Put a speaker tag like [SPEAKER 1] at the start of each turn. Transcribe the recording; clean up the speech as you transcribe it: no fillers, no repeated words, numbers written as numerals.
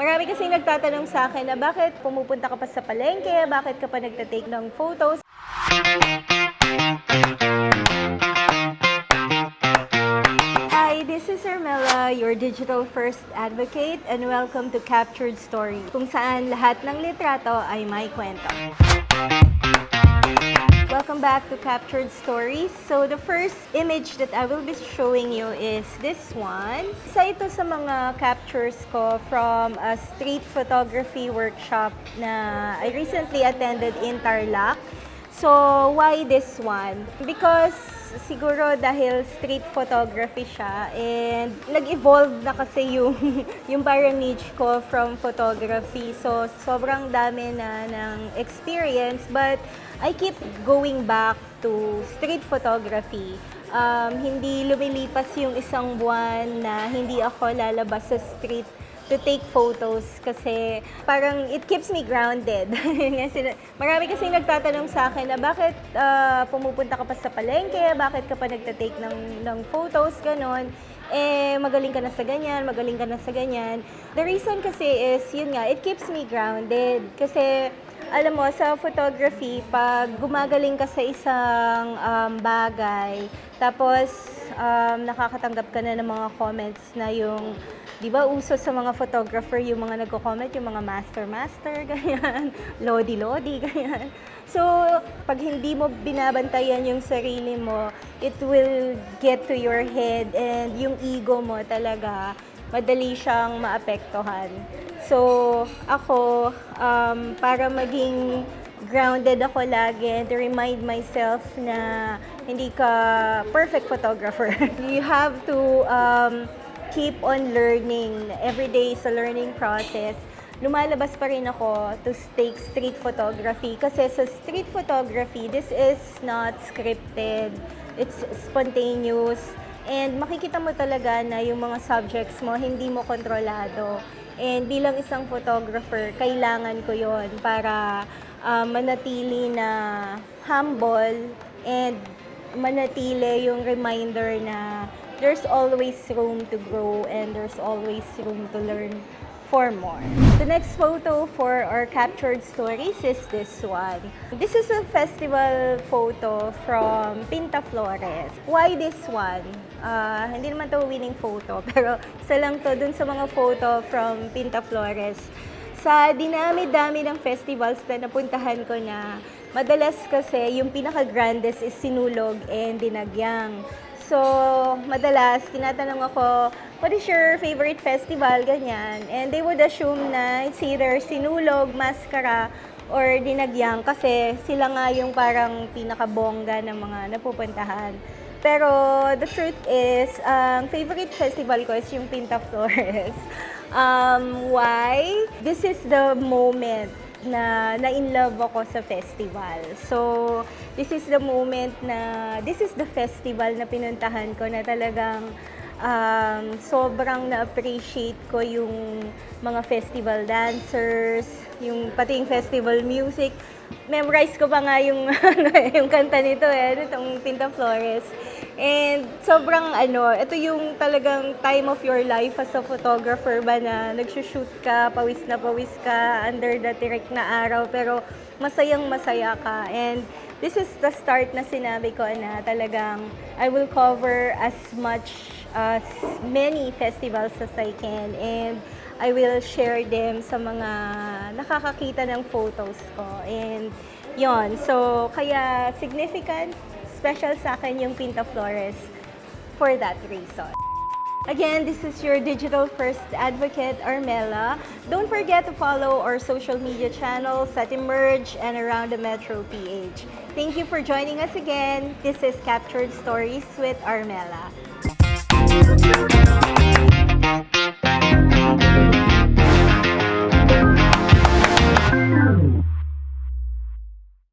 [SPEAKER 1] Marami kasing nagtatanong sa akin na bakit pumupunta ka pa sa palengke, bakit ka pa nagtatake ng photos. Hi, this is Armella, your digital first advocate, and welcome to Captured Story, kung saan lahat ng litrato ay may kwento. Welcome back to Captured Stories. So the first image that I will be showing you is this one. Isa ito sa mga captures ko from a street photography workshop na I recently attended in Tarlac. So why this one? Because siguro dahil street photography siya and nag-evolve na kasi yung parang niche ko from photography. So sobrang dami na ng experience, but I keep going back to street photography. Hindi lumilipas yung isang buwan na hindi ako lalabas sa street to take photos kasi parang it keeps me grounded. Marami kasi nagtatanong sa akin na bakit pumupunta ka pa sa palengke, bakit ka pa nagtatake ng photos, ganon. Eh, magaling ka na sa ganyan, magaling ka na sa ganyan. The reason kasi is, yun nga, it keeps me grounded. Kasi, alam mo, sa photography, pag gumagaling ka sa isang bagay, tapos nakakatanggap ka na ng mga comments na yung, di ba, uso sa mga photographer, yung mga nagko-comment, yung mga master, ganyan, lodi, ganyan. So, pag hindi mo binabantayan yung sarili mo, it will get to your head and yung ego mo talaga, madali siyang maapektuhan. So, ako, para maging grounded ako lagi and to remind myself na hindi ka perfect photographer. You have to keep on learning. Every day is a learning process. Lumalabas pa rin ako to take street photography kasi sa street photography, this is not scripted. It's spontaneous. And makikita mo talaga na yung mga subjects mo, hindi mo kontrolado. And bilang isang photographer, kailangan ko yon para manatili na humble and manatili yung reminder na there's always room to grow and there's always room to learn for more. The next photo for our captured stories is this one. This is a festival photo from Pinta Flores. Why this one? Hindi naman to winning photo, pero isa lang to dun sa mga photo from Pinta Flores. Sa dinami-dami ng festivals na napuntahan ko na, madalas kasi yung pinaka-grandest is Sinulog and Dinagyang. So, madalas, tinatanong ako, what is your favorite festival, ganyan. And they would assume na it's either Sinulog, Mascara, or Dinagyang kasi sila nga yung parang pinakabongga ng mga napupuntahan. Pero the truth is, favorite festival ko is yung Pinta Flores. Why? This is the moment na in-love ako sa festival. So, this is the moment na, this is the festival na pinuntahan ko na talagang sobrang na-appreciate ko yung mga festival dancers, yung pati yung festival music. Memorize ko pa nga yung, yung kanta nito itong Pinta Flores. And sobrang ito yung talagang time of your life as a photographer ba na nagsushoot ka, pawis ka, under the tirik na araw, pero masayang masaya ka. And this is the start na sinabi ko na talagang I will cover as many festivals as I can. And I will share them sa mga nakakakita ng photos ko. And yon, so kaya significant, special sa akin yung Pinta Flores for that reason. Again, this is your digital first advocate, Armella. Don't forget to follow our social media channels at Emerge and around the Metro PH. Thank you for joining us again. This is Captured Stories with Armella.